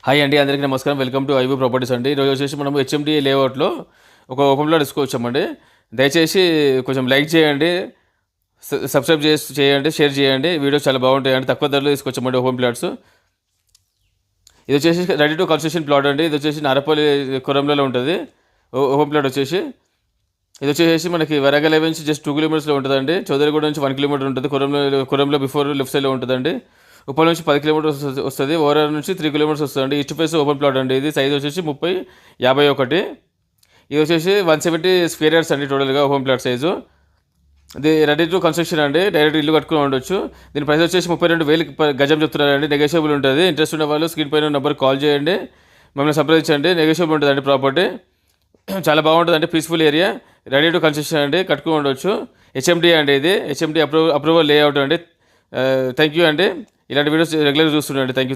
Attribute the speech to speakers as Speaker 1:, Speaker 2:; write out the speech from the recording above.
Speaker 1: Hi అండి, అందరికీ నమస్కారం. వెల్కమ్ టు ఐవీ ప్రాపర్టీస్ అండి. ఈరోజు వచ్చేసి మనం హెచ్ఎండి లేఅవుట్లో ఒక ఓపెన్ ప్లాట్ తీసుకొచ్చామండి. దయచేసి కొంచెం లైక్ చేయండి, సబ్స్క్రైబ్ చేయండి, షేర్ చేయండి. వీడియోస్ చాలా బాగుంటాయండి. తక్కువ ధరలో తీసుకొచ్చామండి ఓపెన్ ప్లాట్స్. ఇది వచ్చేసి రెడీ టు కన్స్ట్రక్షన్ ప్లాట్ అండి. ఇది వచ్చేసి నారపల్లి కొరంలో ఉంటుంది ఓపెన్ ప్లాట్ వచ్చేసి. ఇది వచ్చేసి మనకి వరంగల్ నుంచి జస్ట్ 2 కిలోమీటర్స్లో ఉంటుందండి. చౌదరిగూడ నుంచి 1 కిలోమీటర్ ఉంటుంది. కొరంలో బిఫోర్ లెఫ్ట్ సైడ్లో ఉంటుందండి. ఉప్పల్ నుంచి 10 కిలోమీటర్స్ వస్తుంది. ఓవరాల్ నుంచి 3 కిలోమీటర్స్ వస్తుంది. ఈస్ట్ ఫేస్ ఓపెన్ ప్లాట్ అండి. ఇది సైజ్ వచ్చేసి 30/51. ఇది వచ్చేసి 170 స్క్వేర్ యార్డ్స్ అండి టోటల్గా ఓపెన్ ప్లాట్ సైజు. ఇది రెడీ టు కన్స్ట్రక్షన్ అండి. డైరెక్ట్ ఇల్లు కట్టుకుని ఉండొచ్చు. దీని ప్రైస్ వచ్చేసి 32,000 గజం చెప్తున్నారండి. నెగోషియబుల్ ఉంటుంది. ఇంట్రెస్ట్ ఉన్న వాళ్ళు స్క్రీన్ పైన నెంబర్ కాల్ చేయండి, మమ్మల్ని సంప్రదించండి. నెగోషియబుల్ ఉంటుందండి ప్రాపర్టీ. చాలా బాగుంటుందండి. Peaceful area, ready to construction అండి. కట్టుకుని ఉండొచ్చు. హెచ్ఎండి అండి. ఇది హెచ్ఎండి అప్రూవల్ లేఅవుట్ అండి. థ్యాంక్ యూ అండి. ఇలాంటి వీడియోస్ రెగ్యులర్గా చూస్తుండండి. Thank you.